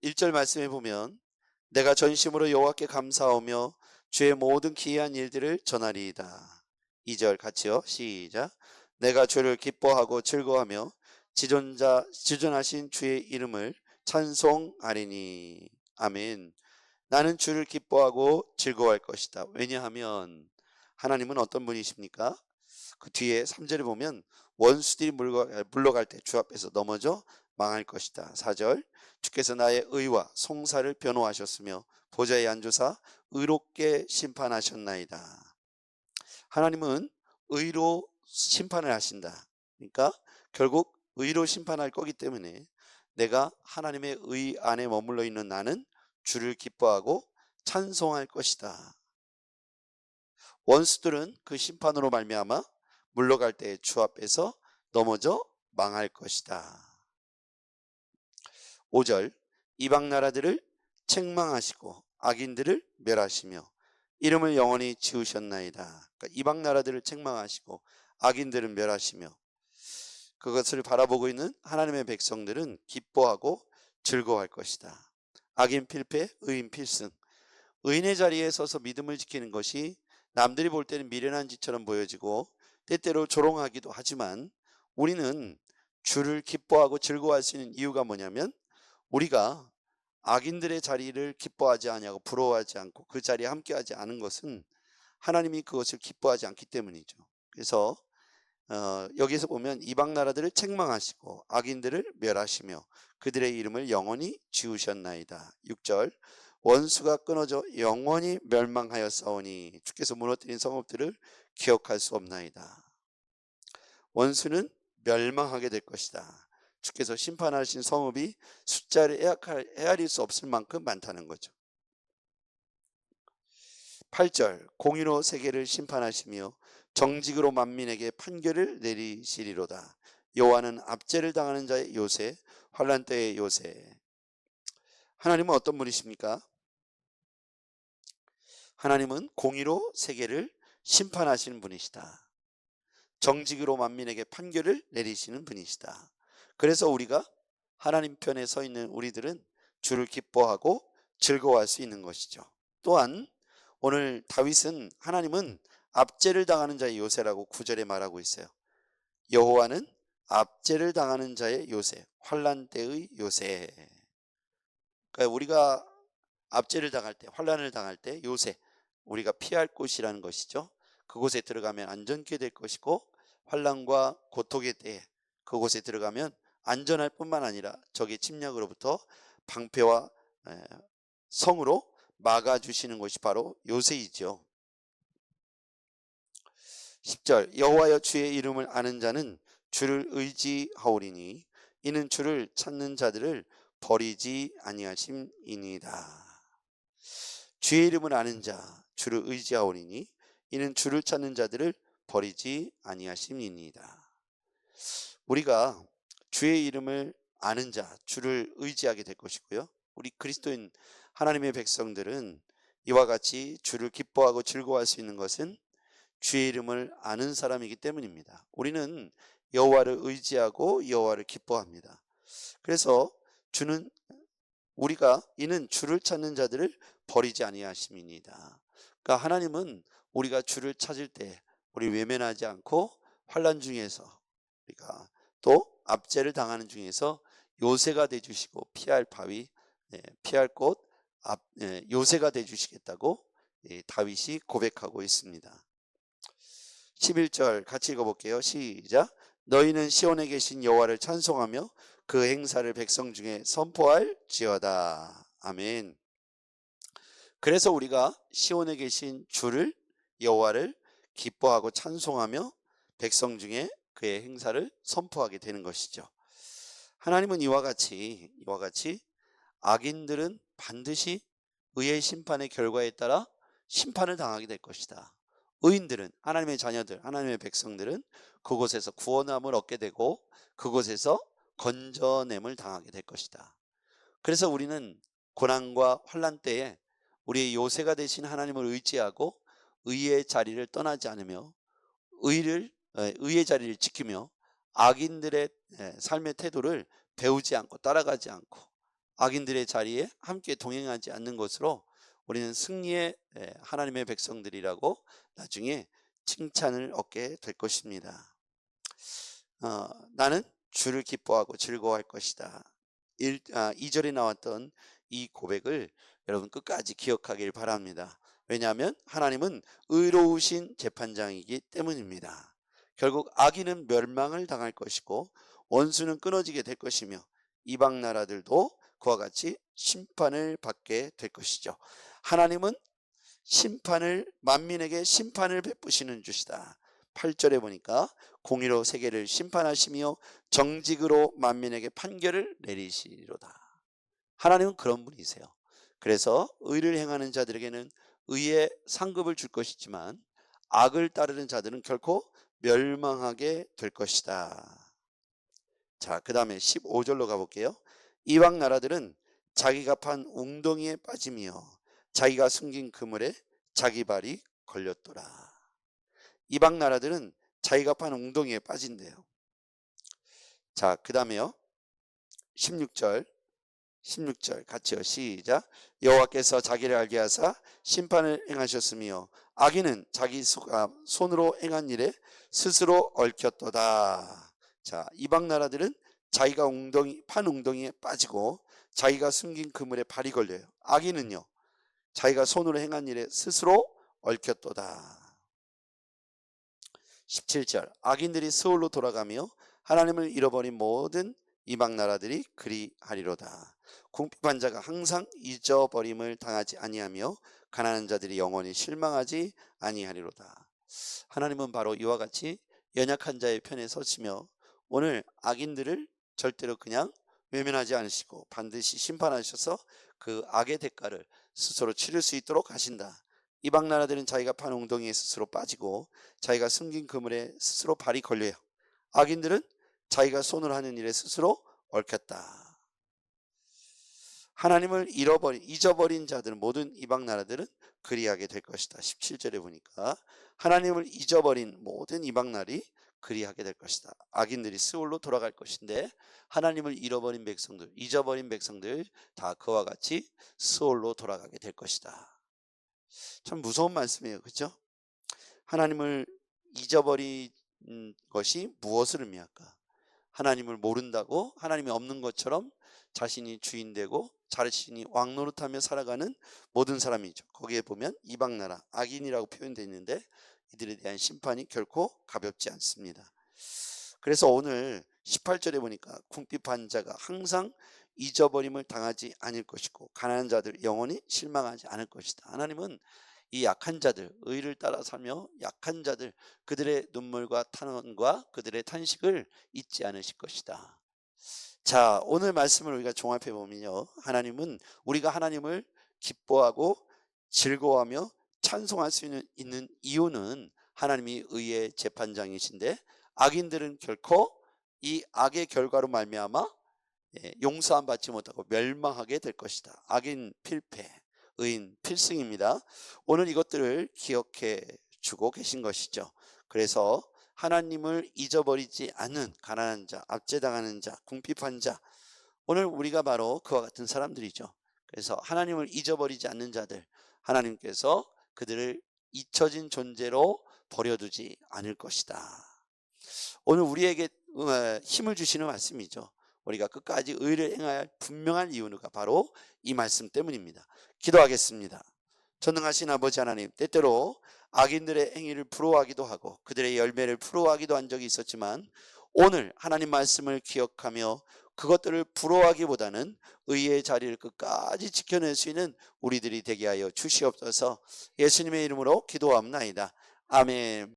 1절 말씀에 보면 내가 전심으로 여호와께 감사하며 주의 모든 기이한 일들을 전하리이다. 2절 같이요. 시작. 내가 주를 기뻐하고 즐거워하며 지존하신 주의 이름을 찬송하리니. 아멘. 나는 주를 기뻐하고 즐거워할 것이다. 왜냐하면 하나님은 어떤 분이십니까? 그 뒤에 3절에 보면 원수들이 물러갈 때 주 앞에서 넘어져 망할 것이다. 4절 주께서 나의 의와 송사를 변호하셨으며 보좌에 앉으사 의롭게 심판하셨나이다. 하나님은 의로 심판을 하신다. 그러니까 결국 의로 심판할 거기 때문에 내가 하나님의 의 안에 머물러 있는 나는 주를 기뻐하고 찬송할 것이다. 원수들은 그 심판으로 말미암아 물러갈 때 주 앞에서 넘어져 망할 것이다. 5절 이방 나라들을 책망하시고 악인들을 멸하시며 이름을 영원히 지으셨나이다. 그러니까 이방 나라들을 책망하시고 악인들을 멸하시며 그것을 바라보고 있는 하나님의 백성들은 기뻐하고 즐거워할 것이다. 악인 필패, 의인 필승. 의인의 자리에 서서 믿음을 지키는 것이 남들이 볼 때는 미련한 짓처럼 보여지고 때때로 조롱하기도 하지만 우리는 주를 기뻐하고 즐거워할 수 있는 이유가 뭐냐면 우리가 악인들의 자리를 기뻐하지 아니하고 부러워하지 않고 그 자리에 함께하지 않은 것은 하나님이 그것을 기뻐하지 않기 때문이죠. 그래서 여기서 보면 이방 나라들을 책망하시고 악인들을 멸하시며 그들의 이름을 영원히 지우셨나이다. 6절 원수가 끊어져 영원히 멸망하였사오니 주께서 무너뜨린 성읍들을 기억할 수 없나이다. 원수는 멸망하게 될 것이다. 주께서 심판하신 성읍이 숫자를 헤아릴 수 없을 만큼 많다는 거죠. 8절 공의로 세계를 심판하시며 정직으로 만민에게 판결을 내리시리로다. 여호와는 압제를 당하는 자의 요새, 환난 때의 요새. 하나님은 어떤 분이십니까? 하나님은 공의로 세계를 심판하시는 분이시다. 정직으로 만민에게 판결을 내리시는 분이시다. 그래서 우리가 하나님 편에 서 있는 우리들은 주를 기뻐하고 즐거워할 수 있는 것이죠. 또한 오늘 다윗은 하나님은 압제를 당하는 자의 요새라고 9절에 말하고 있어요. 여호와는 압제를 당하는 자의 요새, 환난 때의 요새. 그러니까 우리가 압제를 당할 때, 환난을 당할 때 요새, 우리가 피할 곳이라는 것이죠. 그곳에 들어가면 안전케 될 것이고 환난과 고통의 때에 그곳에 들어가면 안전할 뿐만 아니라 적의 침략으로부터 방패와 성으로 막아주시는 것이 바로 요새이죠. 10절 여호와여 주의 이름을 아는 자는 주를 의지하오리니 이는 주를 찾는 자들을 버리지 아니하심이니이다. 주의 이름을 아는 자 주를 의지하오리니 이는 주를 찾는 자들을 버리지 아니하심이니이다. 우리가 주의 이름을 아는 자 주를 의지하게 될 것이고요. 우리 그리스도인 하나님의 백성들은 이와 같이 주를 기뻐하고 즐거워할 수 있는 것은 주의 이름을 아는 사람이기 때문입니다. 우리는 여호와를 의지하고 여호와를 기뻐합니다. 그래서 주는 우리가 이는 주를 찾는 자들을 버리지 아니하심이니이다. 그러니까 하나님은 우리가 주를 찾을 때 우리 외면하지 않고 환난 중에서 우리가 또 압제를 당하는 중에서 요새가 돼 주시고 피할 바위, 피할 곳 요새가 돼 주시겠다고 다윗이 고백하고 있습니다. 11절 같이 읽어볼게요. 시작. 너희는 시온에 계신 여호와를 찬송하며 그 행사를 백성 중에 선포할지어다. 아멘. 그래서 우리가 시온에 계신 주를 여호와를 기뻐하고 찬송하며 백성 중에 그의 행사를 선포하게 되는 것이죠. 하나님은 이와 같이 악인들은 반드시 의의 심판의 결과에 따라 심판을 당하게 될 것이다. 의인들은 하나님의 자녀들, 하나님의 백성들은 그곳에서 구원함을 얻게 되고 그곳에서 건져냄을 당하게 될 것이다. 그래서 우리는 고난과 환난 때에 우리의 요새가 되신 하나님을 의지하고 의의 자리를 떠나지 않으며 의의 자리를 지키며 악인들의 삶의 태도를 배우지 않고 따라가지 않고 악인들의 자리에 함께 동행하지 않는 것으로 우리는 승리의 하나님의 백성들이라고 나중에 칭찬을 얻게 될 것입니다. 나는 주를 기뻐하고 즐거워할 것이다. 2절에 나왔던 이 고백을 여러분 끝까지 기억하길 바랍니다. 왜냐하면 하나님은 의로우신 재판장이기 때문입니다. 결국 악인은 멸망을 당할 것이고 원수는 끊어지게 될 것이며 이방 나라들도 그와 같이 심판을 받게 될 것이죠. 하나님은 만민에게 심판을 베푸시는 주시다. 8절에 보니까 공의로 세계를 심판하시며 정직으로 만민에게 판결을 내리시리로다. 하나님은 그런 분이세요. 그래서 의를 행하는 자들에게는 의의 상급을 줄 것이지만 악을 따르는 자들은 결코 멸망하게 될 것이다. 자, 그 다음에 15절로 가볼게요. 이방 나라들은 자기가 판 웅덩이에 빠지며 자기가 숨긴 그물에 자기 발이 걸렸더라. 이방 나라들은 자기가 판 웅덩이에 빠진대요. 자, 그 다음에요. 16절 같이요. 시작. 여호와께서 자기를 알게 하사 심판을 행하셨으며 악인은 자기 손으로 행한 일에 스스로 얽혔도다. 자, 이방 나라들은 자기가 판 웅덩이에 빠지고 자기가 숨긴 그물에 발이 걸려요. 악인은요, 자기가 손으로 행한 일에 스스로 얽혔도다. 17절. 악인들이 스올로 돌아가며 하나님을 잃어버린 모든 이방 나라들이 그리하리로다. 궁핍한 자가 항상 잊어버림을 당하지 아니하며 가난한 자들이 영원히 실망하지 아니하리로다. 하나님은 바로 이와 같이 연약한 자의 편에 서시며 오늘 악인들을 절대로 그냥 외면하지 않으시고 반드시 심판하셔서 그 악의 대가를 스스로 치를 수 있도록 하신다. 이방 나라들은 자기가 판 웅덩이에 스스로 빠지고 자기가 숨긴 그물에 스스로 발이 걸려요. 악인들은 자기가 손으로 하는 일에 스스로 얽혔다. 하나님을 잊어버린 자들은 모든 이방 나라들은 그리하게 될 것이다. 17절에 보니까 하나님을 잊어버린 모든 이방 나라들이 그리하게 될 것이다. 악인들이 스올로 돌아갈 것인데 하나님을 잊어버린 백성들 다 그와 같이 스올로 돌아가게 될 것이다. 참 무서운 말씀이에요. 그렇죠? 하나님을 잊어버린 것이 무엇을 의미할까? 하나님을 모른다고 하나님이 없는 것처럼 자신이 주인되고 자신이 왕노릇하며 살아가는 모든 사람이죠. 거기에 보면 이방 나라 악인이라고 표현되어 있는데 이들에 대한 심판이 결코 가볍지 않습니다. 그래서 오늘 18절에 보니까 궁핍한 자가 항상 잊어버림을 당하지 않을 것이고 가난한 자들 영원히 실망하지 않을 것이다. 하나님은 이 약한 자들, 의를 따라 살며 약한 자들, 그들의 눈물과 탄원과 그들의 탄식을 잊지 않으실 것이다. 자, 오늘 말씀을 우리가 종합해 보면요, 하나님은 우리가 하나님을 기뻐하고 즐거워하며 찬송할 수 있는 이유는 하나님이 의의 재판장이신데 악인들은 결코 이 악의 결과로 말미암아 용서함 받지 못하고 멸망하게 될 것이다. 악인 필패, 의인 필승입니다. 오늘 이것들을 기억해 주고 계신 것이죠. 그래서 하나님을 잊어버리지 않는 가난한 자, 압제당하는 자, 궁핍한 자, 오늘 우리가 바로 그와 같은 사람들이죠. 그래서 하나님을 잊어버리지 않는 자들, 하나님께서 그들을 잊혀진 존재로 버려두지 않을 것이다. 오늘 우리에게 힘을 주시는 말씀이죠. 우리가 끝까지 의를 행해야 할 분명한 이유가 바로 이 말씀 때문입니다. 기도하겠습니다. 전능하신 아버지 하나님, 때때로 악인들의 행위를 부러워하기도 하고 그들의 열매를 부러워하기도 한 적이 있었지만 오늘 하나님 말씀을 기억하며 그것들을 부러워하기보다는 의의 자리를 끝까지 지켜낼 수 있는 우리들이 되게 하여 주시옵소서. 예수님의 이름으로 기도합나이다. 아멘.